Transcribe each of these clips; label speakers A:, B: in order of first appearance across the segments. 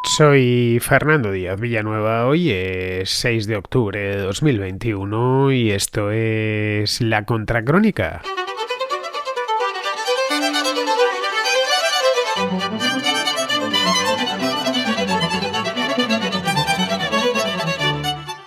A: Soy Fernando Díaz Villanueva, hoy es 6 de octubre de 2021 y esto es La Contracrónica.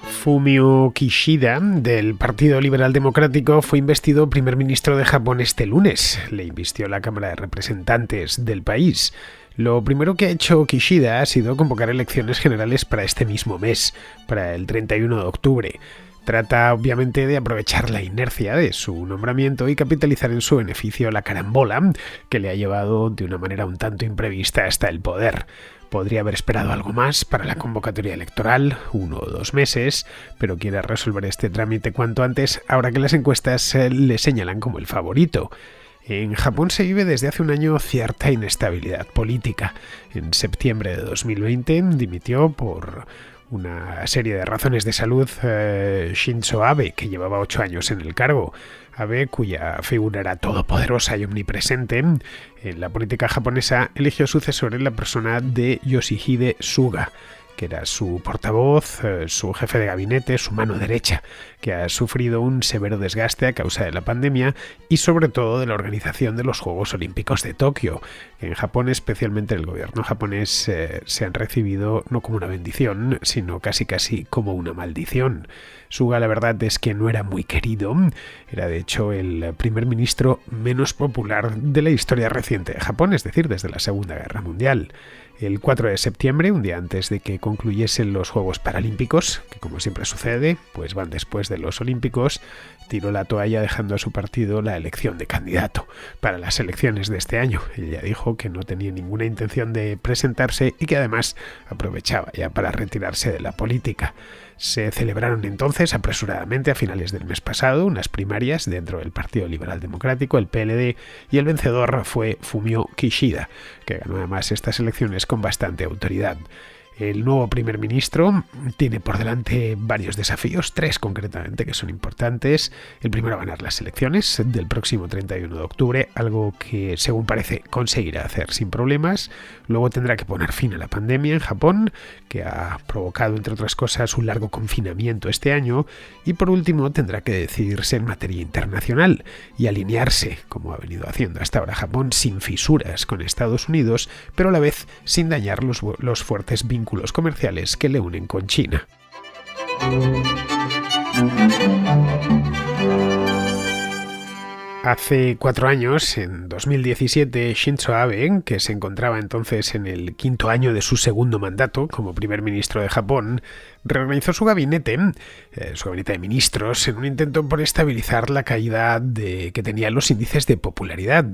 A: Fumio Kishida, del Partido Liberal Democrático, fue investido primer ministro de Japón este lunes. Le invistió la Cámara de Representantes del país. Lo primero que ha hecho Kishida ha sido convocar elecciones generales para este mismo mes, para el 31 de octubre. Trata, obviamente, de aprovechar la inercia de su nombramiento y capitalizar en su beneficio la carambola que le ha llevado de una manera un tanto imprevista hasta el poder. Podría haber esperado algo más para la convocatoria electoral, 1 o 2 meses, pero quiere resolver este trámite cuanto antes, ahora que las encuestas le señalan como el favorito. En Japón se vive desde hace un año cierta inestabilidad política. En septiembre de 2020 dimitió por una serie de razones de salud Shinzo Abe, que llevaba 8 años en el cargo. Abe, cuya figura era todopoderosa y omnipresente en la política japonesa, eligió sucesor en la persona de Yoshihide Suga, que era su portavoz, su jefe de gabinete, su mano derecha, que ha sufrido un severo desgaste a causa de la pandemia y sobre todo de la organización de los Juegos Olímpicos de Tokio. En Japón, especialmente el gobierno japonés, se han recibido no como una bendición, sino casi como una maldición. Suga, la verdad es que no era muy querido, era de hecho el primer ministro menos popular de la historia reciente de Japón, es decir, desde la Segunda Guerra Mundial. El 4 de septiembre, un día antes de que concluyesen los Juegos Paralímpicos, que como siempre sucede, pues van después de los Olímpicos, tiró la toalla dejando a su partido la elección de candidato para las elecciones de este año. Ella dijo que no tenía ninguna intención de presentarse y que además aprovechaba ya para retirarse de la política. Se celebraron entonces apresuradamente a finales del mes pasado unas primarias dentro del Partido Liberal Democrático, el PLD, y el vencedor fue Fumio Kishida, que ganó además estas elecciones con bastante autoridad. El nuevo primer ministro tiene por delante varios desafíos, 3 concretamente, que son importantes. El primero, ganar las elecciones del próximo 31 de octubre, algo que, según parece, conseguirá hacer sin problemas. Luego tendrá que poner fin a la pandemia en Japón, que ha provocado, entre otras cosas, un largo confinamiento este año. Y por último, tendrá que decidirse en materia internacional y alinearse, como ha venido haciendo hasta ahora Japón, sin fisuras con Estados Unidos, pero a la vez sin dañar los fuertes vínculos comerciales que le unen con China. Hace 4 años, en 2017, Shinzo Abe, que se encontraba entonces en el 5º año de su segundo mandato como primer ministro de Japón, reorganizó su gabinete de ministros, en un intento por estabilizar la caída que tenían los índices de popularidad.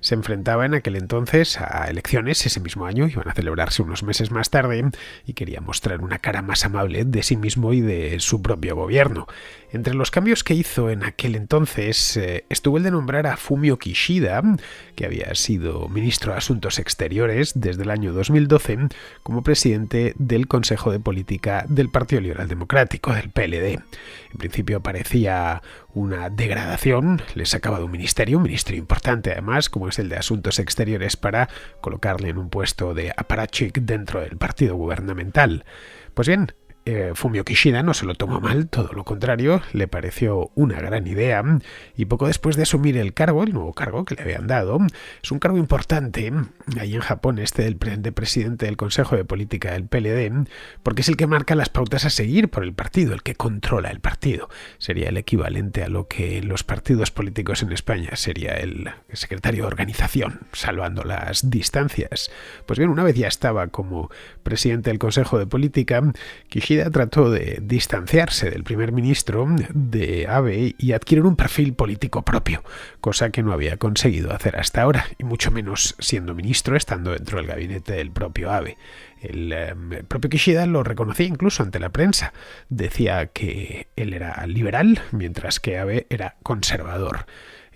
A: Se enfrentaba en aquel entonces a elecciones ese mismo año, iban a celebrarse unos meses más tarde, y quería mostrar una cara más amable de sí mismo y de su propio gobierno. Entre los cambios que hizo en aquel entonces estuvo el de nombrar a Fumio Kishida, que había sido ministro de Asuntos Exteriores desde el año 2012, como presidente del Consejo de Política del Partido Liberal Democrático, del PLD. En principio parecía una degradación, le sacaba de un ministerio importante además, como es el de Asuntos Exteriores, para colocarle en un puesto de apparatchik dentro del partido gubernamental. Pues bien, Fumio Kishida no se lo tomó mal, todo lo contrario, le pareció una gran idea, y poco después de asumir el nuevo cargo que le habían dado, es un cargo importante ahí en Japón, de presidente del Consejo de Política del PLD, porque es el que marca las pautas a seguir por el partido, el que controla el partido. Sería el equivalente a lo que en los partidos políticos en España sería el secretario de organización, salvando las distancias. Pues bien, una vez ya estaba como presidente del Consejo de Política, Kishida trató de distanciarse del primer ministro, de Abe, y adquirir un perfil político propio, cosa que no había conseguido hacer hasta ahora, y mucho menos siendo ministro, estando dentro del gabinete del propio Abe. El propio Kishida lo reconocía incluso ante la prensa. Decía que él era liberal, mientras que Abe era conservador.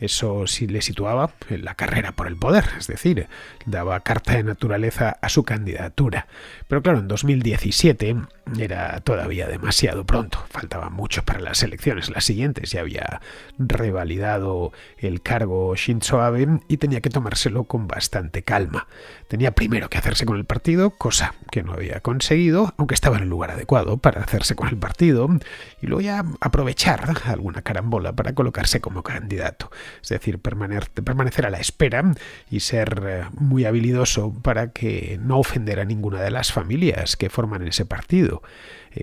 A: Eso sí le situaba en la carrera por el poder, es decir, daba carta de naturaleza a su candidatura. Pero claro, en 2017 era todavía demasiado pronto, faltaba mucho para las elecciones. Las siguientes ya había revalidado el cargo Shinzo Abe y tenía que tomárselo con bastante calma. Tenía primero que hacerse con el partido, cosa que no había conseguido, aunque estaba en el lugar adecuado para hacerse con el partido, y luego ya aprovechar alguna carambola para colocarse como candidato. Es decir, permanecer a la espera y ser muy habilidoso para que no ofendiera a ninguna de las familias que forman ese partido.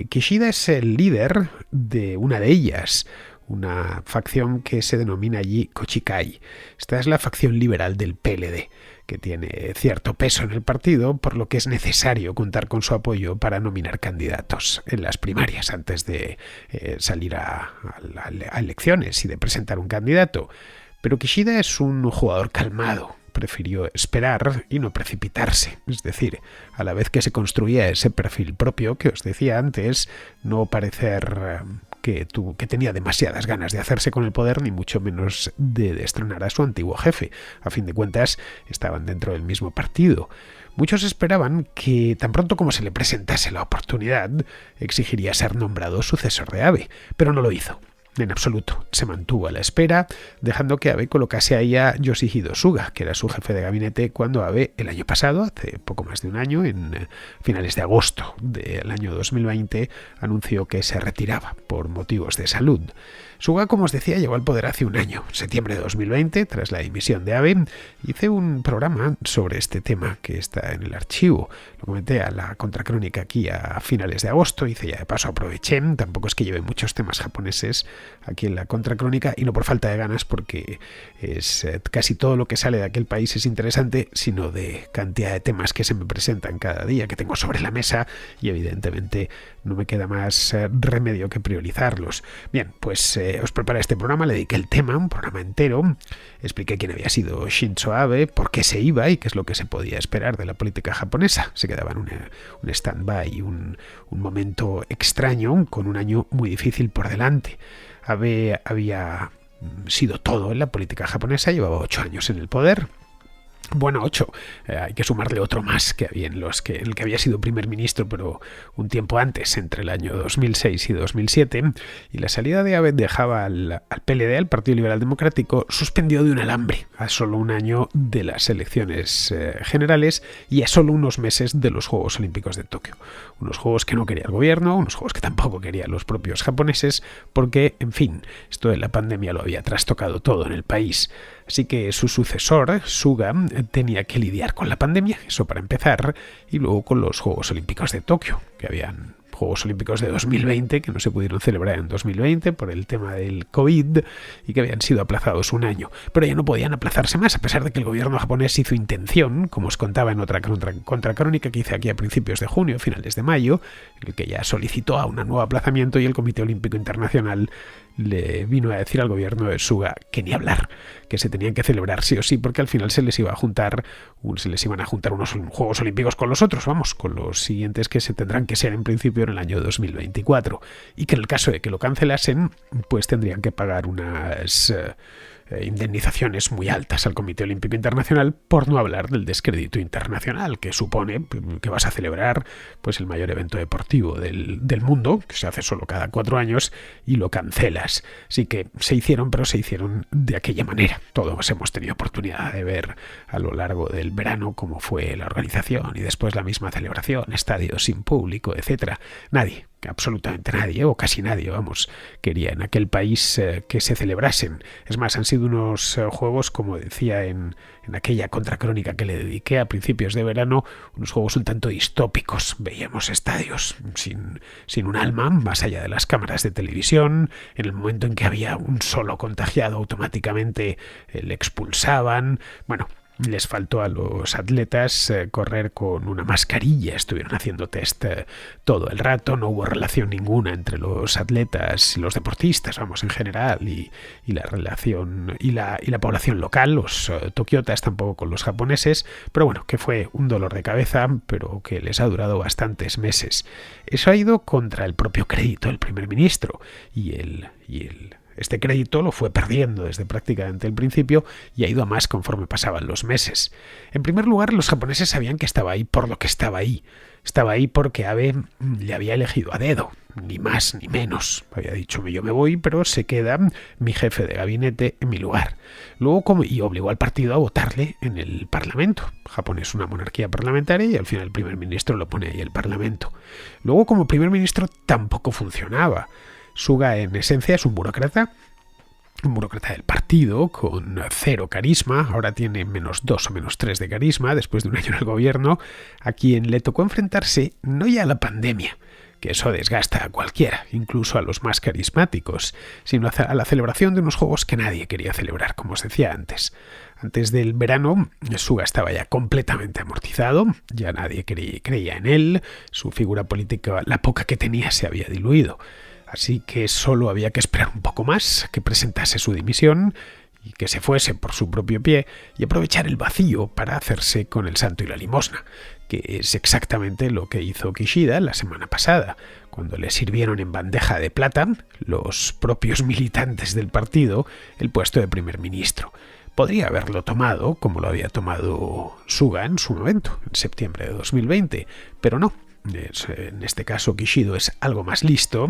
A: Kishida es el líder de una de ellas, una facción que se denomina allí Kochikai. Esta es la facción liberal del PLD, que tiene cierto peso en el partido, por lo que es necesario contar con su apoyo para nominar candidatos en las primarias antes de salir a elecciones y de presentar un candidato. Pero Kishida es un jugador calmado. Prefirió esperar y no precipitarse. Es decir, a la vez que se construía ese perfil propio que os decía antes, no parecer que tenía demasiadas ganas de hacerse con el poder, ni mucho menos de destronar a su antiguo jefe. A fin de cuentas, estaban dentro del mismo partido. Muchos esperaban que, tan pronto como se le presentase la oportunidad, exigiría ser nombrado sucesor de Abe, pero no lo hizo. En absoluto, se mantuvo a la espera, dejando que Abe colocase ahí a Yoshihide Suga, que era su jefe de gabinete cuando Abe, el año pasado, hace poco más de un año, en finales de agosto del año 2020, anunció que se retiraba por motivos de salud. Suga, como os decía, llegó al poder hace un año. En septiembre de 2020, tras la dimisión de Abe, hice un programa sobre este tema que está en el archivo. Lo comenté a la contracrónica aquí a finales de agosto, hice ya de paso aproveché, tampoco es que lleve muchos temas japoneses aquí en la contracrónica, y no por falta de ganas, porque es casi todo lo que sale de aquel país es interesante, sino de cantidad de temas que se me presentan cada día, que tengo sobre la mesa, y evidentemente no me queda más remedio que priorizarlos. Bien, pues os preparé este programa, le dediqué el tema, un programa entero, expliqué quién había sido Shinzo Abe, por qué se iba y qué es lo que se podía esperar de la política japonesa. Se quedaba en un stand-by, un momento extraño, con un año muy difícil por delante. Abe había sido todo en la política japonesa, llevaba 8 años en el poder. Bueno, 8. Hay que sumarle otro más que había en el que había sido primer ministro, pero un tiempo antes, entre el año 2006 y 2007. Y la salida de Abe dejaba al PLD, al Partido Liberal Democrático, suspendido de un alambre a solo un año de las elecciones generales y a solo unos meses de los Juegos Olímpicos de Tokio. Unos juegos que no quería el gobierno, unos juegos que tampoco querían los propios japoneses, porque, en fin, esto de la pandemia lo había trastocado todo en el país. Así que su sucesor, Suga, tenía que lidiar con la pandemia, eso para empezar, y luego con los Juegos Olímpicos de Tokio, que habían Juegos Olímpicos de 2020, que no se pudieron celebrar en 2020 por el tema del COVID y que habían sido aplazados un año. Pero ya no podían aplazarse más, a pesar de que el gobierno japonés hizo intención, como os contaba en otra contracrónica que hice aquí a principios de junio, finales de mayo, en el que ya solicitó a un nuevo aplazamiento y el Comité Olímpico Internacional le vino a decir al gobierno de Suga que ni hablar, que se tenían que celebrar sí o sí, porque al final se les iban a juntar unos Juegos Olímpicos con los otros, con los siguientes que se tendrán que ser en principio en el año 2024, y que en el caso de que lo cancelasen, pues tendrían que pagar unas indemnizaciones muy altas al Comité Olímpico Internacional, por no hablar del descrédito internacional que supone que vas a celebrar pues el mayor evento deportivo del mundo, que se hace solo cada 4 años, y lo cancelas. Así que se hicieron de aquella manera. Todos hemos tenido oportunidad de ver a lo largo del verano cómo fue la organización y después la misma celebración, estadios sin público, etcétera. Absolutamente nadie, o casi nadie, quería en aquel país que se celebrasen. Es más, han sido unos juegos, como decía en aquella contracrónica que le dediqué a principios de verano, unos juegos un tanto distópicos. Veíamos estadios sin un alma, más allá de las cámaras de televisión. En el momento en que había un solo contagiado, automáticamente le expulsaban. Les faltó a los atletas correr con una mascarilla, estuvieron haciendo test todo el rato, no hubo relación ninguna entre los atletas y los deportistas, en general, y la relación y la población local, los tokiotas tampoco con los japoneses, pero que fue un dolor de cabeza, pero que les ha durado bastantes meses. Eso ha ido contra el propio crédito del primer ministro y el Este crédito lo fue perdiendo desde prácticamente el principio y ha ido a más conforme pasaban los meses. En primer lugar, los japoneses sabían que estaba ahí por lo que estaba ahí. Estaba ahí porque Abe le había elegido a dedo, ni más ni menos. Había dicho, yo me voy, pero se queda mi jefe de gabinete en mi lugar. Luego, y obligó al partido a votarle en el Parlamento. Japón es una monarquía parlamentaria y al final el primer ministro lo pone ahí el Parlamento. Luego, como primer ministro, tampoco funcionaba. Suga, en esencia, es un burócrata del partido, con cero carisma, ahora tiene -2 o -3 de carisma después de un año en el gobierno, a quien le tocó enfrentarse no ya a la pandemia, que eso desgasta a cualquiera, incluso a los más carismáticos, sino a la celebración de unos juegos que nadie quería celebrar, como os decía antes. Antes del verano, Suga estaba ya completamente amortizado, ya nadie creía en él, su figura política, la poca que tenía, se había diluido. Así que solo había que esperar un poco más, que presentase su dimisión y que se fuese por su propio pie y aprovechar el vacío para hacerse con el santo y la limosna, que es exactamente lo que hizo Kishida la semana pasada, cuando le sirvieron en bandeja de plata los propios militantes del partido el puesto de primer ministro. Podría haberlo tomado, como lo había tomado Suga en su momento, en septiembre de 2020, pero no. En este caso Kishido es algo más listo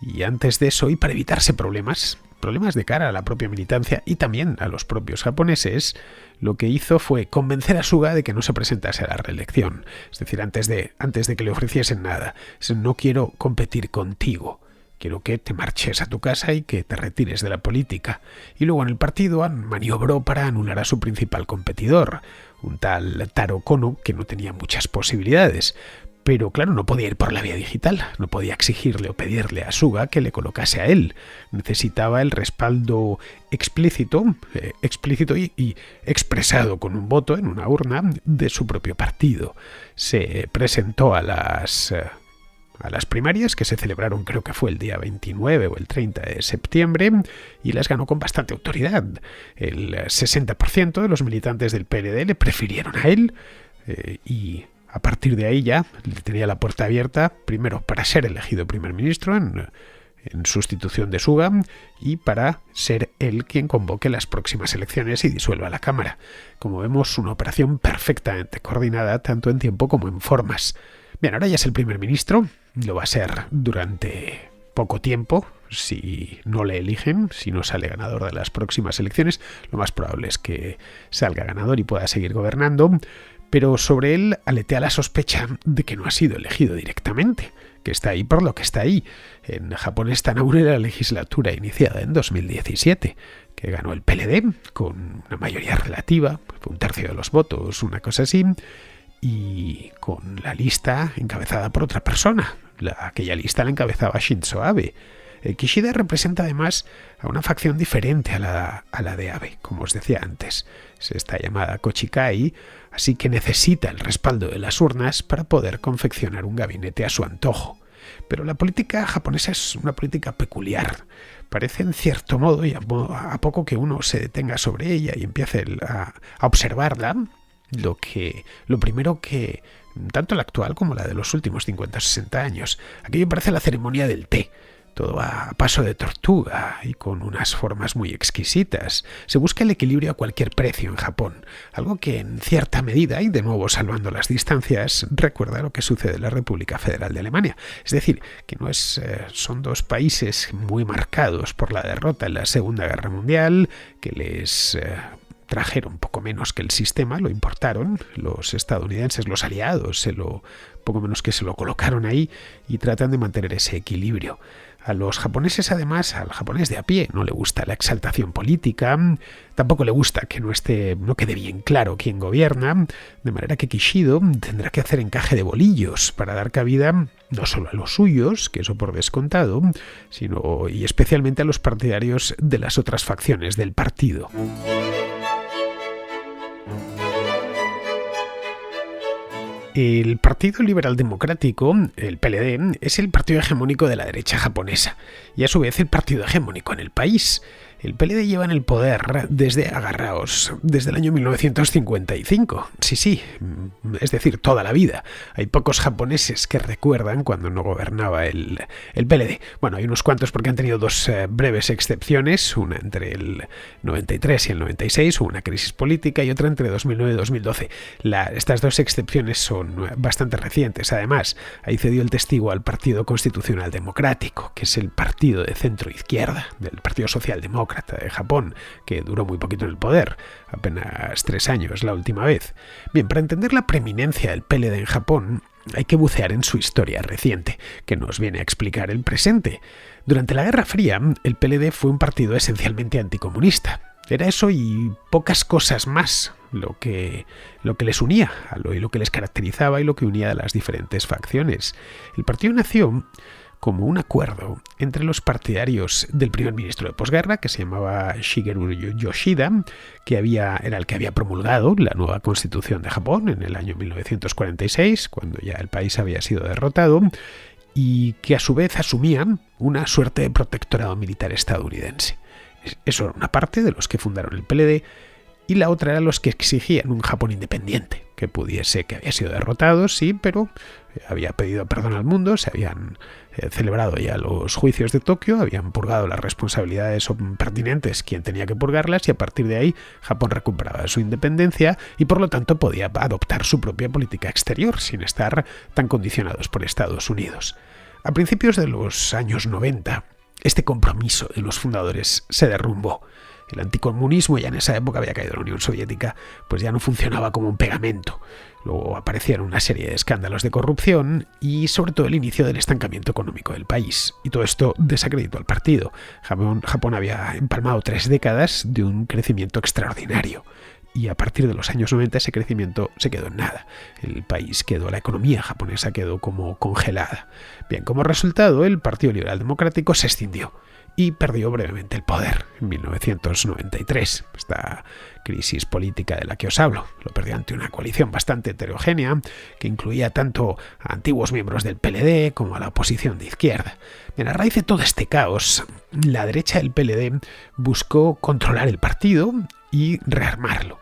A: y antes de eso, y para evitarse problemas de cara a la propia militancia y también a los propios japoneses, lo que hizo fue convencer a Suga de que no se presentase a la reelección. Es decir, antes de que le ofreciesen nada. No quiero competir contigo. Quiero que te marches a tu casa y que te retires de la política. Y luego en el partido maniobró para anular a su principal competidor, un tal Taro Kono, que no tenía muchas posibilidades. Pero claro, no podía ir por la vía digital, no podía exigirle o pedirle a Suga que le colocase a él. Necesitaba el respaldo explícito y expresado con un voto en una urna de su propio partido. Se presentó a las primarias, que se celebraron, creo que fue el día 29 o el 30 de septiembre, y las ganó con bastante autoridad. El 60% de los militantes del PLD le prefirieron a él y a partir de ahí ya tenía la puerta abierta, primero para ser elegido primer ministro en sustitución de Suga y para ser él quien convoque las próximas elecciones y disuelva la Cámara. Como vemos, una operación perfectamente coordinada tanto en tiempo como en formas. Bien, ahora ya es el primer ministro, lo va a ser durante poco tiempo. Si no le eligen, si no sale ganador de las próximas elecciones, lo más probable es que salga ganador y pueda seguir gobernando. Pero sobre él aletea la sospecha de que no ha sido elegido directamente, que está ahí por lo que está ahí. En Japón están aún en la legislatura iniciada en 2017, que ganó el PLD con una mayoría relativa, un tercio de los votos, una cosa así, y con la lista encabezada por otra persona. Aquella lista la encabezaba Shinzo Abe. Kishida representa además a una facción diferente a la de Abe, como os decía antes. Es esta llamada Kochikai, así que necesita el respaldo de las urnas para poder confeccionar un gabinete a su antojo. Pero la política japonesa es una política peculiar. Parece en cierto modo, y a poco que uno se detenga sobre ella y empiece a observarla, lo primero que, tanto la actual como la de los últimos 50 o 60 años, aquello parece la ceremonia del té. Todo a paso de tortuga y con unas formas muy exquisitas. Se busca el equilibrio a cualquier precio en Japón, algo que en cierta medida, y de nuevo salvando las distancias, recuerda lo que sucede en la República Federal de Alemania. Es decir, que son dos países muy marcados por la derrota en la Segunda Guerra Mundial, que les trajeron poco menos que el sistema, lo importaron, los estadounidenses, los aliados, poco menos que se lo colocaron ahí y tratan de mantener ese equilibrio. A los japoneses, además, al japonés de a pie, no le gusta la exaltación política, tampoco le gusta que no quede bien claro quién gobierna, de manera que Kishido tendrá que hacer encaje de bolillos para dar cabida no solo a los suyos, que eso por descontado, sino y especialmente a los partidarios de las otras facciones del partido. El Partido Liberal Democrático, el PLD, es el partido hegemónico de la derecha japonesa y a su vez el partido hegemónico en el país. El PLD lleva en el poder desde el año 1955. Sí, es decir, toda la vida. Hay pocos japoneses que recuerdan cuando no gobernaba el PLD. Bueno, hay unos cuantos porque han tenido dos breves excepciones, una entre el 93 y el 96, una crisis política, y otra entre 2009 y 2012. Estas dos excepciones son bastante recientes. Además, ahí cedió el testigo al Partido Constitucional Democrático, que es el partido de centro-izquierda del Partido Socialdemócrata de Japón, que duró muy poquito en el poder, apenas 3 años la última vez. Bien, para entender la preeminencia del PLD en Japón, hay que bucear en su historia reciente, que nos viene a explicar el presente. Durante la Guerra Fría, el PLD fue un partido esencialmente anticomunista. Era eso y pocas cosas más lo que les unía, y lo que les caracterizaba y lo que unía a las diferentes facciones. El partido nació como un acuerdo entre los partidarios del primer ministro de posguerra, que se llamaba Shigeru Yoshida, que era el que había promulgado la nueva constitución de Japón en el año 1946, cuando ya el país había sido derrotado, y que a su vez asumían una suerte de protectorado militar estadounidense. Eso era una parte de los que fundaron el PLD, y la otra era los que exigían un Japón independiente, que había sido derrotado, sí, pero había pedido perdón al mundo, se habían celebrado ya los juicios de Tokio, habían purgado las responsabilidades pertinentes quien tenía que purgarlas, y a partir de ahí Japón recuperaba su independencia y por lo tanto podía adoptar su propia política exterior sin estar tan condicionados por Estados Unidos. A principios de los años 90, este compromiso de los fundadores se derrumbó. El anticomunismo ya en esa época había caído en la Unión Soviética, pues ya no funcionaba como un pegamento. Luego aparecieron una serie de escándalos de corrupción y sobre todo el inicio del estancamiento económico del país. Y todo esto desacreditó al partido. Japón había empalmado 3 décadas de un crecimiento extraordinario. Y a partir de los años 90 ese crecimiento se quedó en nada. La economía japonesa quedó como congelada. Bien, como resultado, el Partido Liberal Democrático se escindió y perdió brevemente el poder en 1993. Esta crisis política de la que os hablo lo perdió ante una coalición bastante heterogénea que incluía tanto a antiguos miembros del PLD como a la oposición de izquierda. Bien, a raíz de todo este caos, la derecha del PLD buscó controlar el partido y rearmarlo.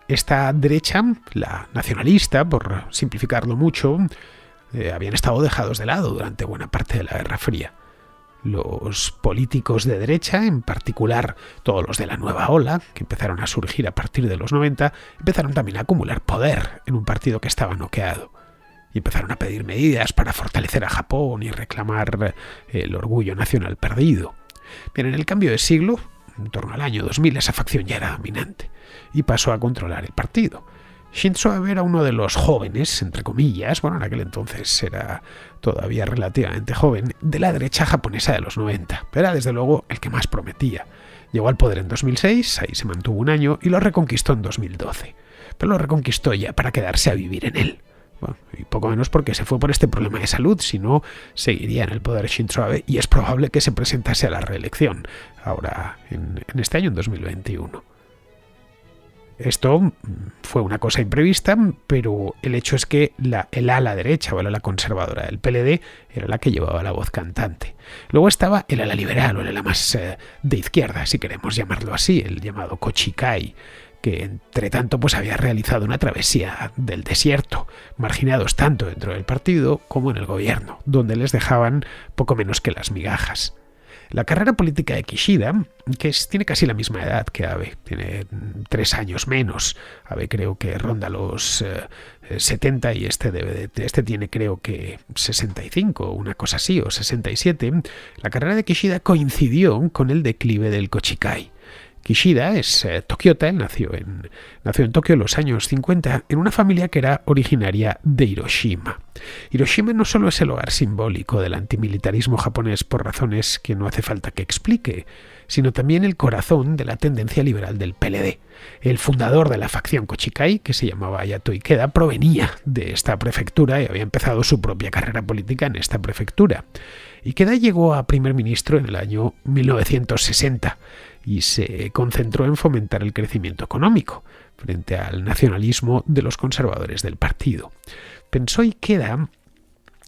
A: Esta derecha, la nacionalista, por simplificarlo mucho, habían estado dejados de lado durante buena parte de la Guerra Fría. Los políticos de derecha, en particular todos los de la nueva ola, que empezaron a surgir a partir de los 90, empezaron también a acumular poder en un partido que estaba noqueado. Y empezaron a pedir medidas para fortalecer a Japón y reclamar el orgullo nacional perdido. Bien, en el cambio de siglo, en torno al año 2000, esa facción ya era dominante y pasó a controlar el partido. Shinzo Abe era uno de los jóvenes, entre comillas, en aquel entonces era todavía relativamente joven, de la derecha japonesa de los 90. Era desde luego el que más prometía. Llegó al poder en 2006, ahí se mantuvo un año y lo reconquistó en 2012. Pero lo reconquistó ya para quedarse a vivir en él. Y poco menos porque se fue por este problema de salud, si no seguiría en el poder Shinzo Abe y es probable que se presentase a la reelección, ahora en este año, en 2021. Esto fue una cosa imprevista, pero el hecho es que el ala derecha o el ala conservadora del PLD era la que llevaba la voz cantante. Luego estaba el ala liberal o el ala más de izquierda, si queremos llamarlo así, el llamado Kochikai, que entre tanto había realizado una travesía del desierto, marginados tanto dentro del partido como en el gobierno, donde les dejaban poco menos que las migajas. La carrera política de Kishida, tiene casi la misma edad que Abe, tiene 3 años menos. Abe creo que ronda los 70 y este tiene creo que 65, una cosa así, o 67. La carrera de Kishida coincidió con el declive del Kochikai. Kishida es tokiota, él nació en Tokio en los años 50 en una familia que era originaria de Hiroshima. Hiroshima no solo es el hogar simbólico del antimilitarismo japonés por razones que no hace falta que explique, sino también el corazón de la tendencia liberal del PLD. El fundador de la facción Kochikai, que se llamaba Hayato Ikeda, provenía de esta prefectura y había empezado su propia carrera política en esta prefectura. Ikeda llegó a primer ministro en el año 1960 y se concentró en fomentar el crecimiento económico frente al nacionalismo de los conservadores del partido. Pensó Ikeda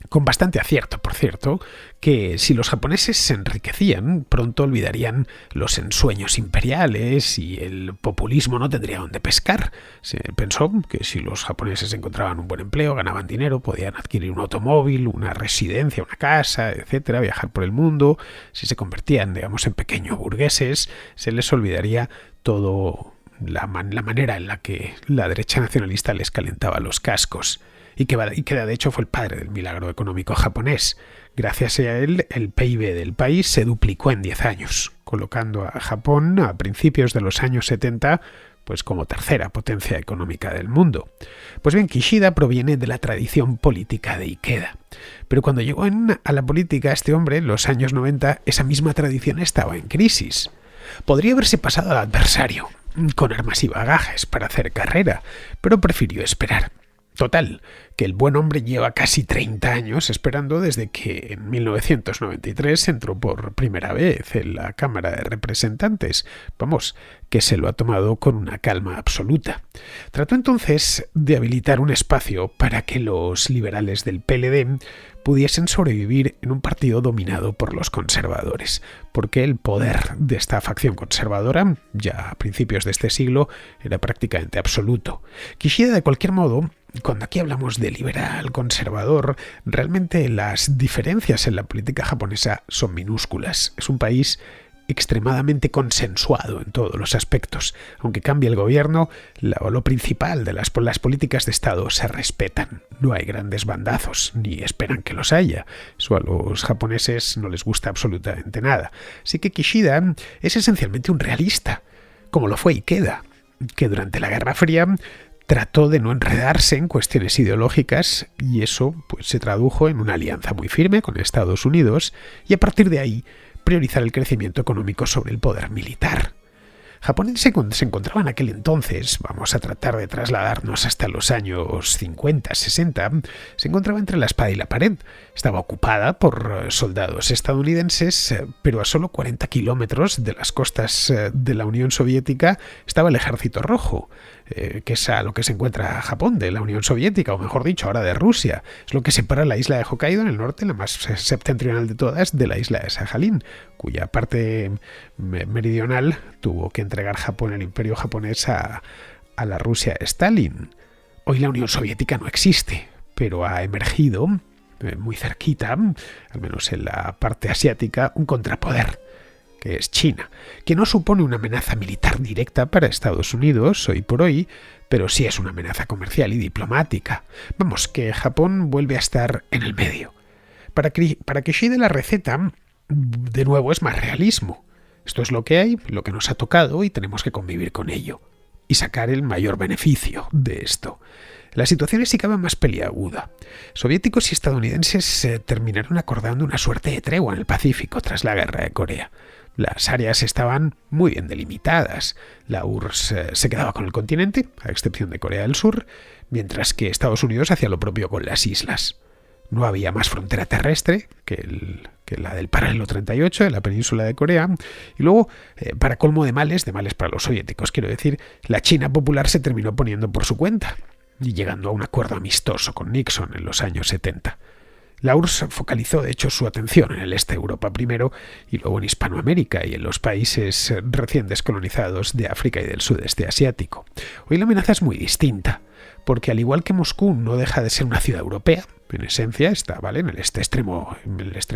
A: Con bastante acierto, por cierto, que si los japoneses se enriquecían, pronto olvidarían los ensueños imperiales y el populismo no tendría dónde pescar. Se pensó que si los japoneses encontraban un buen empleo, ganaban dinero, podían adquirir un automóvil, una residencia, una casa, etcétera, viajar por el mundo. Si se convertían, digamos, en pequeños burgueses, se les olvidaría todo la manera en la que la derecha nacionalista les calentaba los cascos. Y que de hecho fue el padre del milagro económico japonés. Gracias a él, el PIB del país se duplicó en 10 años, colocando a Japón a principios de los años 70 pues como tercera potencia económica del mundo. Pues bien, Kishida proviene de la tradición política de Ikeda. Pero cuando llegó a la política este hombre, en los años 90, esa misma tradición estaba en crisis. Podría haberse pasado al adversario, con armas y bagajes para hacer carrera, pero prefirió esperar. Total, que el buen hombre lleva casi 30 años esperando desde que en 1993 entró por primera vez en la Cámara de Representantes. Vamos, que se lo ha tomado con una calma absoluta. Trató entonces de habilitar un espacio para que los liberales del PLD pudiesen sobrevivir en un partido dominado por los conservadores, porque el poder de esta facción conservadora, ya a principios de este siglo, era prácticamente absoluto. Kishida, de cualquier modo, cuando aquí hablamos de liberal, conservador, realmente las diferencias en la política japonesa son minúsculas. Es un país extremadamente consensuado en todos los aspectos. Aunque cambie el gobierno, lo principal de las políticas de Estado se respetan. No hay grandes bandazos, ni esperan que los haya. Eso a los japoneses no les gusta absolutamente nada. Así que Kishida es esencialmente un realista, como lo fue Ikeda, que durante la Guerra Fría trató de no enredarse en cuestiones ideológicas y eso pues se tradujo en una alianza muy firme con Estados Unidos y a partir de ahí priorizar el crecimiento económico sobre el poder militar. Japón se encontraba en aquel entonces, vamos a tratar de trasladarnos hasta los años 50, 60, se encontraba entre la espada y la pared. Estaba ocupada por soldados estadounidenses, pero a solo 40 kilómetros de las costas de la Unión Soviética estaba el Ejército Rojo, que es a lo que se encuentra Japón de la Unión Soviética, o mejor dicho, ahora de Rusia. Es lo que separa la isla de Hokkaido en el norte, la más septentrional de todas, de la isla de Sajalín, cuya parte meridional tuvo que entregar Japón, el imperio japonés, a la Rusia de Stalin. Hoy la Unión Soviética no existe, pero ha emergido muy cerquita, al menos en la parte asiática, un contrapoder, que es China, que no supone una amenaza militar directa para Estados Unidos hoy por hoy, pero sí es una amenaza comercial y diplomática. Vamos, que Japón vuelve a estar en el medio. Para Kishida la receta, de nuevo, es más realismo. Esto es lo que hay, lo que nos ha tocado y tenemos que convivir con ello y sacar el mayor beneficio de esto. La situación es si cabe más peliaguda. Soviéticos y estadounidenses terminaron acordando una suerte de tregua en el Pacífico tras la guerra de Corea. Las áreas estaban muy bien delimitadas. La URSS se quedaba con el continente, a excepción de Corea del Sur, mientras que Estados Unidos hacía lo propio con las islas. No había más frontera terrestre que la del paralelo 38 de la península de Corea. Y luego, para colmo de males para los soviéticos, quiero decir, la China popular se terminó poniendo por su cuenta y llegando a un acuerdo amistoso con Nixon en los años 70. La URSS focalizó, de hecho, su atención en el este de Europa primero y luego en Hispanoamérica y en los países recién descolonizados de África y del sudeste asiático. Hoy la amenaza es muy distinta, porque al igual que Moscú no deja de ser una ciudad europea, en esencia está, ¿vale?, en el extremo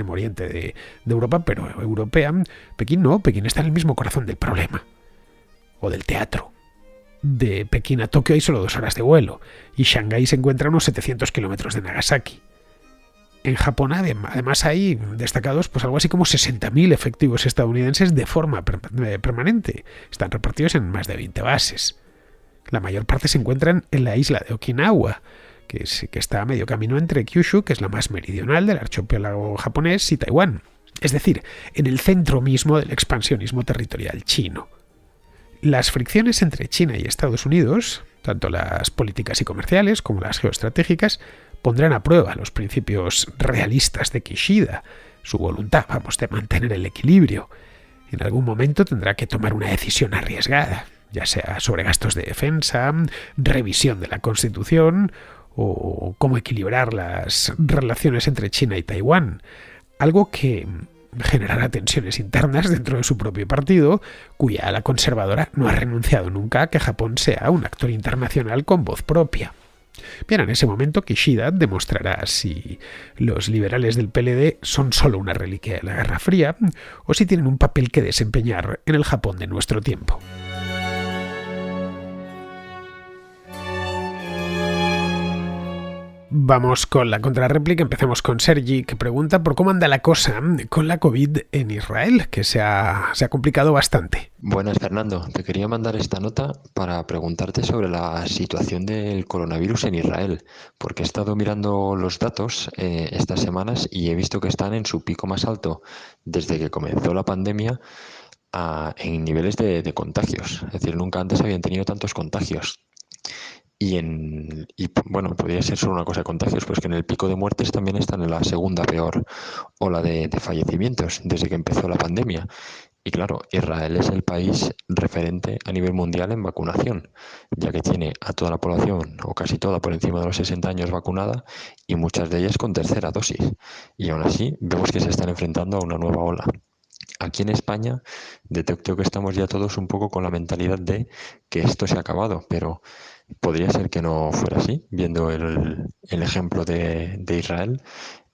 A: oriente de Europa, pero europea. Pekín no, Pekín está en el mismo corazón del problema, o del teatro. De Pekín a Tokio hay solo 2 horas de vuelo, y Shanghái se encuentra a unos 700 kilómetros de Nagasaki. En Japón, además, hay destacados pues algo así como 60.000 efectivos estadounidenses de forma permanente. Están repartidos en más de 20 bases. La mayor parte se encuentran en la isla de Okinawa, que está a medio camino entre Kyushu, que es la más meridional del archipiélago japonés, y Taiwán. Es decir, en el centro mismo del expansionismo territorial chino. Las fricciones entre China y Estados Unidos, tanto las políticas y comerciales como las geoestratégicas, pondrán a prueba los principios realistas de Kishida, su voluntad, de mantener el equilibrio. En algún momento tendrá que tomar una decisión arriesgada, ya sea sobre gastos de defensa, revisión de la Constitución o cómo equilibrar las relaciones entre China y Taiwán, algo que generará tensiones internas dentro de su propio partido, cuya ala conservadora no ha renunciado nunca a que Japón sea un actor internacional con voz propia. Bien, en ese momento Kishida demostrará si los liberales del PLD son solo una reliquia de la Guerra Fría o si tienen un papel que desempeñar en el Japón de nuestro tiempo. Vamos con la contrarréplica. Empecemos con Sergi, que pregunta por cómo anda la cosa con la COVID en Israel, que se ha complicado bastante.
B: Buenas, Fernando. Te quería mandar esta nota para preguntarte sobre la situación del coronavirus en Israel, porque he estado mirando los datos estas semanas y he visto que están en su pico más alto desde que comenzó la pandemia en niveles de contagios. Es decir, nunca antes habían tenido tantos contagios. Bueno, podría ser solo una cosa de contagios, pero es que en el pico de muertes también están en la segunda peor ola de fallecimientos desde que empezó la pandemia. Y claro, Israel es el país referente a nivel mundial en vacunación, ya que tiene a toda la población, o casi toda, por encima de los 60 años vacunada, y muchas de ellas con tercera dosis. Y aún así, vemos que se están enfrentando a una nueva ola. Aquí en España detecto que estamos ya todos un poco con la mentalidad de que esto se ha acabado, pero podría ser que no fuera así, viendo el ejemplo de Israel.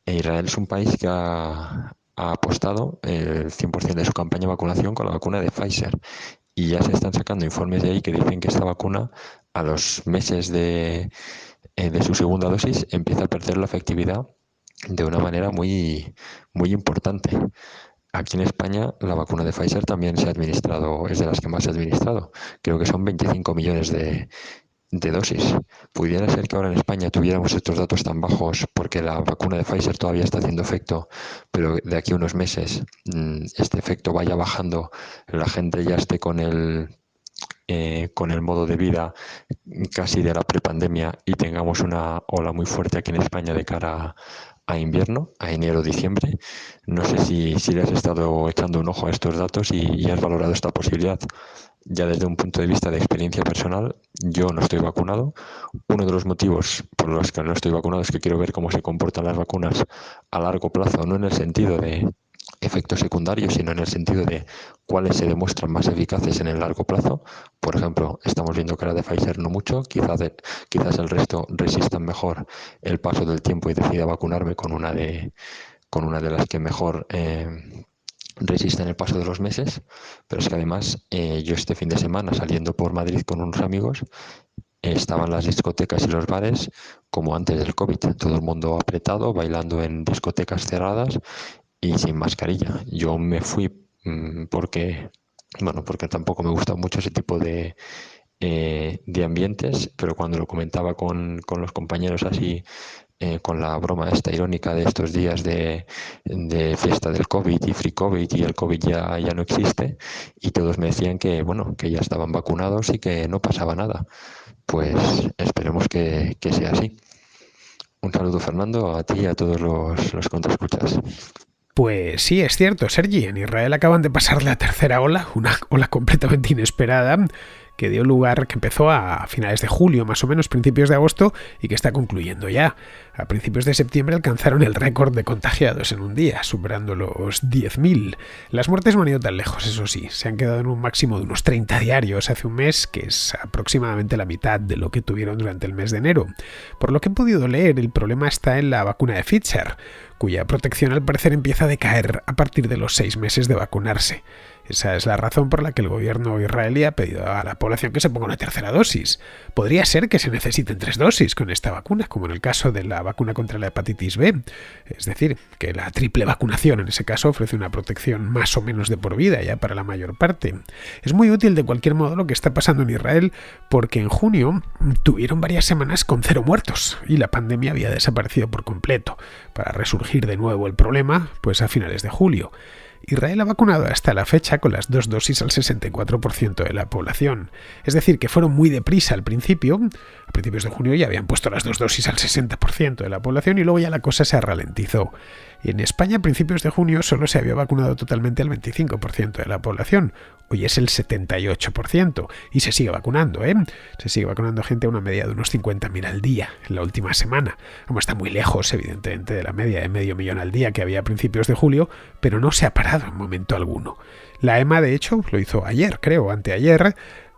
B: Israel es un país que ha apostado el 100% de su campaña de vacunación con la vacuna de Pfizer. Y ya se están sacando informes de ahí que dicen que esta vacuna, a los meses de su segunda dosis, empieza a perder la efectividad de una manera muy, muy importante. Aquí en España la vacuna de Pfizer también se ha administrado, es de las que más se ha administrado. Creo que son 25 millones de dosis. Pudiera ser que ahora en España tuviéramos estos datos tan bajos porque la vacuna de Pfizer todavía está haciendo efecto, pero de aquí a unos meses este efecto vaya bajando, la gente ya esté con el modo de vida casi de la prepandemia y tengamos una ola muy fuerte aquí en España de cara a invierno, a enero-diciembre. No sé si le has estado echando un ojo a estos datos y has valorado esta posibilidad. Ya desde un punto de vista de experiencia personal, yo no estoy vacunado. Uno de los motivos por los que no estoy vacunado es que quiero ver cómo se comportan las vacunas a largo plazo, no en el sentido de efectos secundarios, sino en el sentido de cuáles se demuestran más eficaces en el largo plazo. Por ejemplo, estamos viendo que la de Pfizer no mucho, quizás el resto resistan mejor el paso del tiempo y decida vacunarme con una de las que mejor resisten el paso de los meses. Pero es que además yo este fin de semana, saliendo por Madrid con unos amigos, estaban las discotecas y los bares como antes del COVID, todo el mundo apretado, bailando en discotecas cerradas y sin mascarilla. Yo me fui porque tampoco me gusta mucho ese tipo de ambientes, pero cuando lo comentaba con los compañeros así, con la broma esta irónica de estos días de fiesta del COVID y free COVID y el COVID ya no existe, y todos me decían que, bueno, que ya estaban vacunados y que no pasaba nada. Pues esperemos que sea así. Un saludo, Fernando, a ti y a todos los contraescuchas.
A: Pues sí, es cierto, Sergi. En Israel acaban de pasar la tercera ola, una ola completamente inesperada, que empezó a finales de julio, más o menos, principios de agosto, y que está concluyendo ya. A principios de septiembre alcanzaron el récord de contagiados en un día, superando los 10.000. Las muertes no han ido tan lejos, eso sí, se han quedado en un máximo de unos 30 diarios hace un mes, que es aproximadamente la mitad de lo que tuvieron durante el mes de enero. Por lo que he podido leer, el problema está en la vacuna de Pfizer, cuya protección al parecer empieza a decaer a partir de los 6 meses de vacunarse. Esa es la razón por la que el gobierno israelí ha pedido a la población que se ponga una tercera dosis. Podría ser que se necesiten 3 dosis con esta vacuna, como en el caso de la vacuna contra la hepatitis B. Es decir, que la triple vacunación en ese caso ofrece una protección más o menos de por vida ya para la mayor parte. Es muy útil de cualquier modo lo que está pasando en Israel, porque en junio tuvieron varias semanas con 0 muertos y la pandemia había desaparecido por completo, para resurgir de nuevo el problema pues a finales de julio. Israel ha vacunado hasta la fecha con las 2 dosis al 64% de la población. Es decir, que fueron muy deprisa al principio. A principios de junio ya habían puesto las 2 dosis al 60% de la población y luego ya la cosa se ralentizó. En España, a principios de junio, solo se había vacunado totalmente al 25% de la población. Hoy es el 78%. Y se sigue vacunando, ¿eh? Se sigue vacunando gente a una media de unos 50.000 al día en la última semana. Como está muy lejos, evidentemente, de la media de 500.000 al día que había a principios de julio, pero no se ha parado en momento alguno. La EMA, de hecho, lo hizo ayer, creo, anteayer,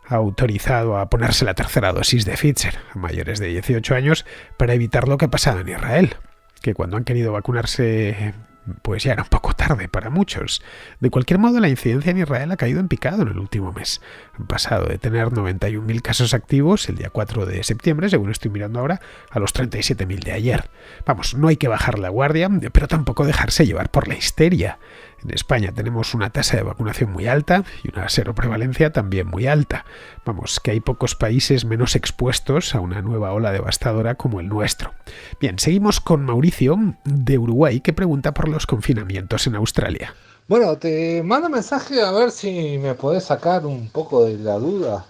A: ha autorizado a ponerse la tercera dosis de Pfizer a mayores de 18 años para evitar lo que ha pasado en Israel, que cuando han querido vacunarse pues ya era un poco tarde para muchos. De cualquier modo, la incidencia en Israel ha caído en picado en el último mes. Han pasado de tener 91.000 casos activos el día 4 de septiembre, según estoy mirando ahora, a los 37.000 de ayer. Vamos, no hay que bajar la guardia, pero tampoco dejarse llevar por la histeria. En España tenemos una tasa de vacunación muy alta y una seroprevalencia también muy alta. Vamos, que hay pocos países menos expuestos a una nueva ola devastadora como el nuestro. Bien, seguimos con Mauricio, de Uruguay, que pregunta por los confinamientos en Australia.
C: Bueno, te mando mensaje a ver si me podés sacar un poco de la duda,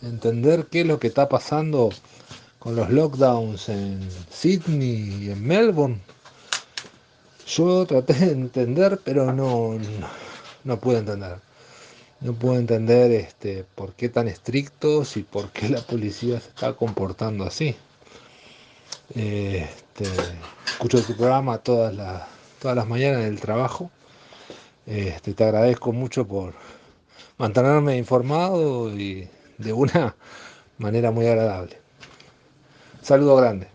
C: entender qué es lo que está pasando con los lockdowns en Sydney y en Melbourne. Yo traté de entender, pero no pude entender. No puedo entender por qué tan estrictos y por qué la policía se está comportando así. Este, Escucho tu programa todas las mañanas en el trabajo. Te agradezco mucho por mantenerme informado y de una manera muy agradable. Saludo grande.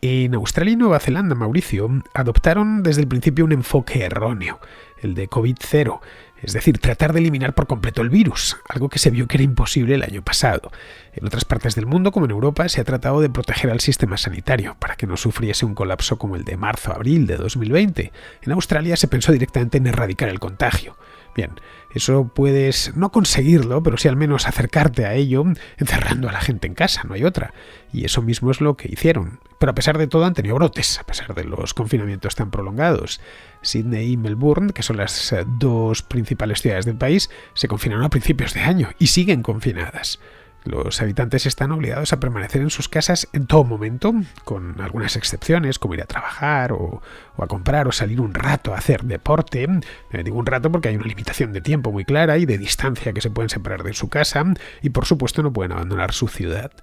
A: En Australia y Nueva Zelanda, Mauricio, adoptaron desde el principio un enfoque erróneo, el de COVID-0, es decir, tratar de eliminar por completo el virus, algo que se vio que era imposible el año pasado. En otras partes del mundo, como en Europa, se ha tratado de proteger al sistema sanitario para que no sufriese un colapso como el de marzo-abril de 2020. En Australia se pensó directamente en erradicar el contagio. Bien, eso puedes no conseguirlo, pero sí al menos acercarte a ello encerrando a la gente en casa, no hay otra. Y eso mismo es lo que hicieron. Pero a pesar de todo han tenido brotes, a pesar de los confinamientos tan prolongados. Sydney y Melbourne, que son las dos principales ciudades del país, se confinaron a principios de año y siguen confinadas. Los habitantes están obligados a permanecer en sus casas en todo momento, con algunas excepciones, como ir a trabajar o a comprar o salir un rato a hacer deporte. Digo un rato porque hay una limitación de tiempo muy clara y de distancia que se pueden separar de su casa y por supuesto no pueden abandonar su ciudad.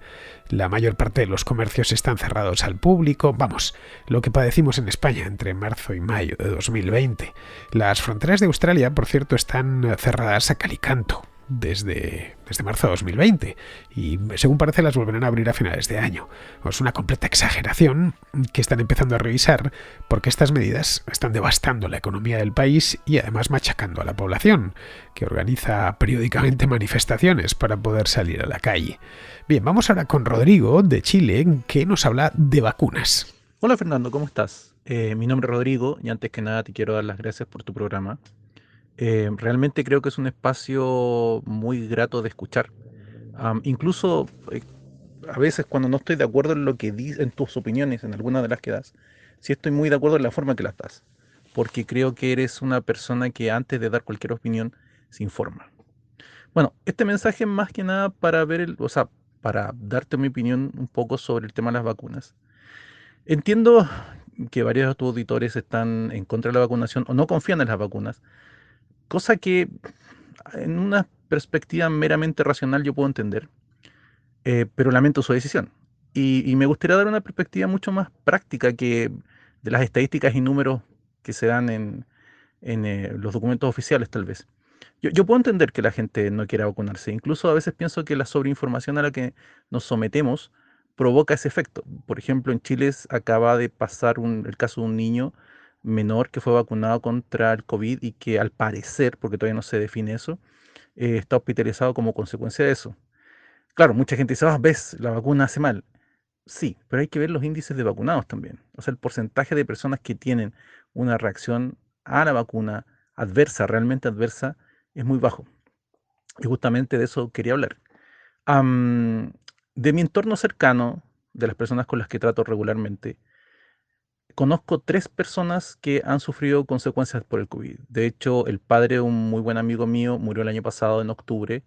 A: La mayor parte de los comercios están cerrados al público. Vamos, lo que padecimos en España entre marzo y mayo de 2020. Las fronteras de Australia, por cierto, están cerradas a cal y canto desde marzo de 2020 y según parece las volverán a abrir a finales de año. Es una completa exageración que están empezando a revisar porque estas medidas están devastando la economía del país y además machacando a la población, que organiza periódicamente manifestaciones para poder salir a la calle. Bien, vamos ahora con Rodrigo de Chile, que nos habla de vacunas.
D: Hola Fernando, ¿cómo estás? Mi nombre es Rodrigo y antes que nada te quiero dar las gracias por tu programa. Realmente creo que es un espacio muy grato de escuchar. Incluso a veces cuando no estoy de acuerdo en lo que dices, en tus opiniones, en alguna de las que das, sí estoy muy de acuerdo en la forma que las das, porque creo que eres una persona que antes de dar cualquier opinión se informa. Bueno, este mensaje es más que nada para para darte mi opinión un poco sobre el tema de las vacunas. Entiendo que varios de tus auditores están en contra de la vacunación o no confían en las vacunas, cosa que en una perspectiva meramente racional yo puedo entender, pero lamento su decisión. Y me gustaría dar una perspectiva mucho más práctica que de las estadísticas y números que se dan en los documentos oficiales, tal vez. Yo puedo entender que la gente no quiera vacunarse. Incluso a veces pienso que la sobreinformación a la que nos sometemos provoca ese efecto. Por ejemplo, en Chile acaba de pasar el caso de un niño menor que fue vacunado contra el COVID y que al parecer, porque todavía no se define eso, está hospitalizado como consecuencia de eso. Claro, mucha gente dice, ves, la vacuna hace mal. Sí, pero hay que ver los índices de vacunados también. O sea, el porcentaje de personas que tienen una reacción a la vacuna adversa, realmente adversa, es muy bajo. Y justamente de eso quería hablar. Am, de mi entorno cercano, de las personas con las que trato regularmente, conozco 3 personas que han sufrido consecuencias por el COVID. De hecho, el padre de un muy buen amigo mío murió el año pasado, en octubre.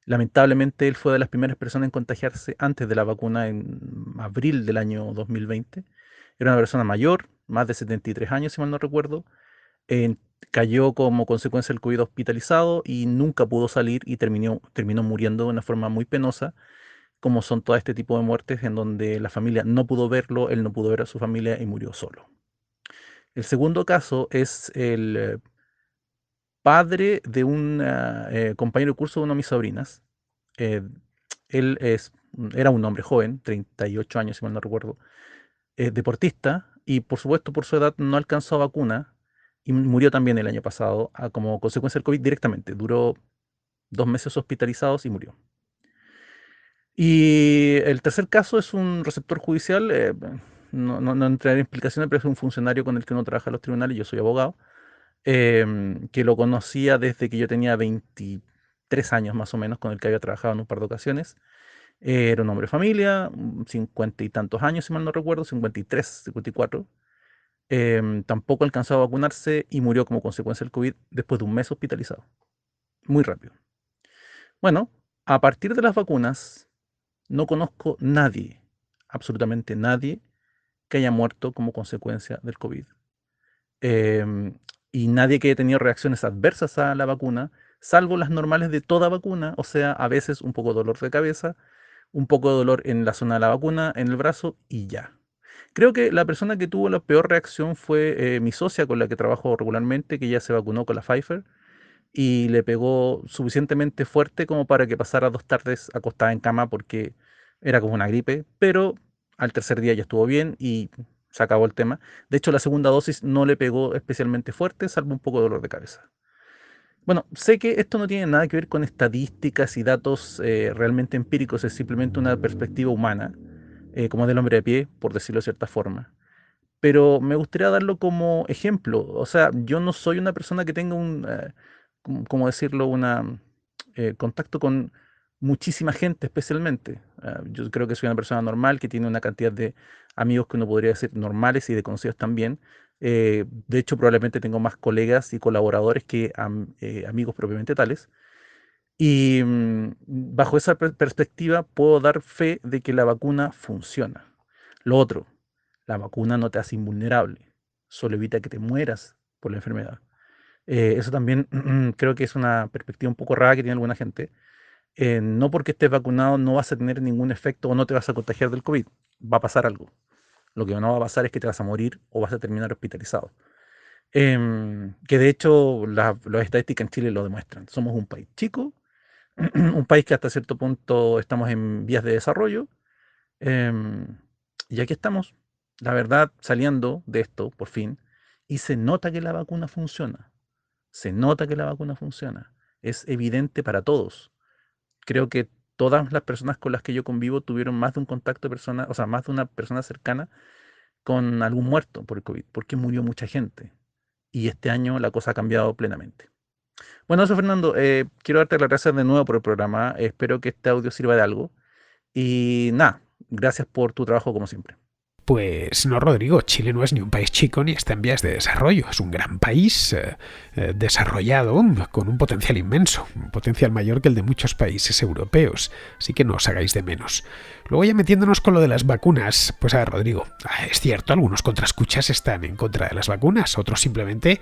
D: Lamentablemente, él fue de las primeras personas en contagiarse antes de la vacuna en abril del año 2020. Era una persona mayor, más de 73 años, si mal no recuerdo. Eh, Cayó como consecuencia del COVID hospitalizado y nunca pudo salir y terminó muriendo de una forma muy penosa, como son todo este tipo de muertes en donde la familia no pudo verlo, él no pudo ver a su familia y murió solo. El segundo caso es el padre de un compañero de curso de una de mis sobrinas. Eh, Él era un hombre joven, 38 años si mal no recuerdo, deportista, y por supuesto por su edad no alcanzó a vacuna y murió también el año pasado como consecuencia del COVID directamente. Duró 2 meses hospitalizados y murió. Y el tercer caso es un receptor judicial, no entraré en explicaciones, pero es un funcionario con el que uno trabaja en los tribunales, yo soy abogado, que lo conocía desde que yo tenía 23 años más o menos, con el que había trabajado en un par de ocasiones. Era un hombre de familia, 50 y tantos años, si mal no recuerdo, 53, 54. Tampoco alcanzó a vacunarse y murió como consecuencia del COVID después de un mes hospitalizado. Muy rápido. Bueno, a partir de las vacunas, no conozco nadie, absolutamente nadie, que haya muerto como consecuencia del COVID. Em, y nadie que haya tenido reacciones adversas a la vacuna, salvo las normales de toda vacuna, o sea, a veces un poco de dolor de cabeza, un poco de dolor en la zona de la vacuna, en el brazo y ya. Creo que la persona que tuvo la peor reacción fue mi socia con la que trabajo regularmente, que ya se vacunó con la Pfizer y le pegó suficientemente fuerte como para que pasara 2 tardes acostada en cama porque era como una gripe, pero al tercer día ya estuvo bien y se acabó el tema. De hecho, la segunda dosis no le pegó especialmente fuerte, salvo un poco de dolor de cabeza. Bueno, sé que esto no tiene nada que ver con estadísticas y datos realmente empíricos, es simplemente una perspectiva humana, como del hombre de pie, por decirlo de cierta forma. Pero me gustaría darlo como ejemplo. O sea, yo no soy una persona que tenga ¿cómo decirlo? Contacto con muchísima gente especialmente. Yo creo que soy una persona normal que tiene una cantidad de amigos que uno podría decir normales y de conocidos también. De hecho, probablemente tengo más colegas y colaboradores que amigos propiamente tales. Y bajo esa perspectiva puedo dar fe de que la vacuna funciona. Lo otro, la vacuna no te hace invulnerable, solo evita que te mueras por la enfermedad. Eso también creo que es una perspectiva un poco rara que tiene alguna gente. No porque estés vacunado no vas a tener ningún efecto o no te vas a contagiar del COVID. Va a pasar algo. Lo que no va a pasar es que te vas a morir o vas a terminar hospitalizado. Que de hecho las estadísticas en Chile lo demuestran. Somos un país chico, un país que hasta cierto punto estamos en vías de desarrollo. em, y aquí estamos, la verdad, saliendo de esto, por fin, y se nota que la vacuna funciona. Se nota que la vacuna funciona. Es evidente para todos. Creo que todas las personas con las que yo convivo tuvieron más de un contacto persona, o sea, más de una persona cercana con algún muerto por el COVID, porque murió mucha gente. Y este año la cosa ha cambiado plenamente. Bueno, eso Fernando, quiero darte las gracias de nuevo por el programa. Espero que este audio sirva de algo. Y nada, gracias por tu trabajo como siempre.
A: Pues no, Rodrigo, Chile no es ni un país chico ni está en vías de desarrollo. Es un gran país desarrollado con un potencial inmenso, un potencial mayor que el de muchos países europeos. Así que no os hagáis de menos. Luego ya metiéndonos con lo de las vacunas, pues a ver, Rodrigo, es cierto, algunos contraescuchas están en contra de las vacunas, otros simplemente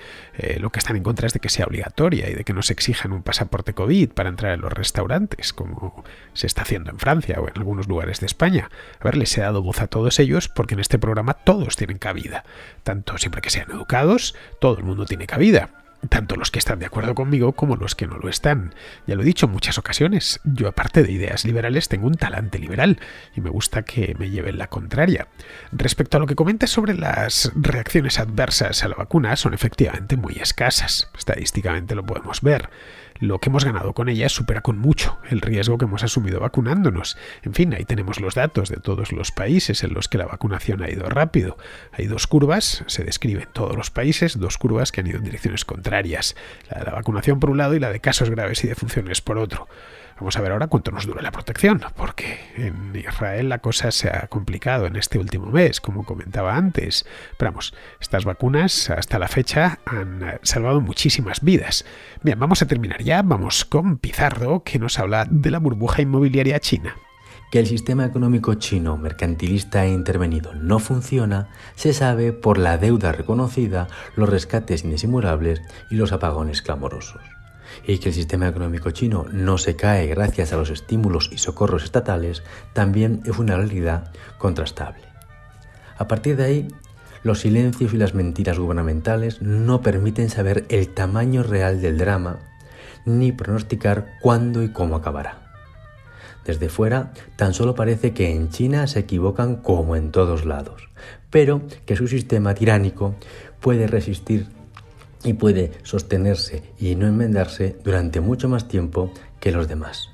A: lo que están en contra es de que sea obligatoria y de que nos exijan un pasaporte COVID para entrar en los restaurantes, como se está haciendo en Francia o en algunos lugares de España. A ver, les he dado voz a todos ellos porque en este programa todos tienen cabida. Tanto siempre que sean educados, todo el mundo tiene cabida. Tanto los que están de acuerdo conmigo como los que no lo están. Ya lo he dicho en muchas ocasiones, yo aparte de ideas liberales tengo un talante liberal y me gusta que me lleven la contraria. Respecto a lo que comentas sobre las reacciones adversas a la vacuna, son efectivamente muy escasas. Estadísticamente lo podemos ver. Lo que hemos ganado con ella supera con mucho el riesgo que hemos asumido vacunándonos. En fin, ahí tenemos los datos de todos los países en los que la vacunación ha ido rápido. Hay 2 curvas, se describen en todos los países, 2 curvas que han ido en direcciones contrarias. hospitalarias, la de la vacunación por un lado y la de casos graves y defunciones por otro. Vamos a ver ahora cuánto nos dura la protección, porque en Israel la cosa se ha complicado en este último mes, como comentaba antes. Pero vamos, estas vacunas hasta la fecha han salvado muchísimas vidas. Bien, vamos a terminar ya. Vamos con Pizarro, que nos habla de la burbuja inmobiliaria china.
E: Que el sistema económico chino mercantilista e intervenido no funciona se sabe por la deuda reconocida, los rescates indisimulables y los apagones clamorosos. Y que el sistema económico chino no se cae gracias a los estímulos y socorros estatales también es una realidad contrastable. A partir de ahí, los silencios y las mentiras gubernamentales no permiten saber el tamaño real del drama ni pronosticar cuándo y cómo acabará. Desde fuera, tan solo parece que en China se equivocan como en todos lados, pero que su sistema tiránico puede resistir y puede sostenerse y no enmendarse durante mucho más tiempo que los demás.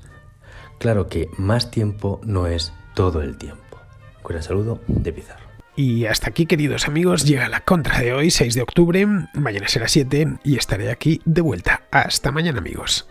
E: Claro que más tiempo no es todo el tiempo. Un gran saludo de Pizarro.
A: Y hasta aquí, queridos amigos, llega la contra de hoy, 6 de octubre. Mañana será 7 y estaré aquí de vuelta. Hasta mañana, amigos.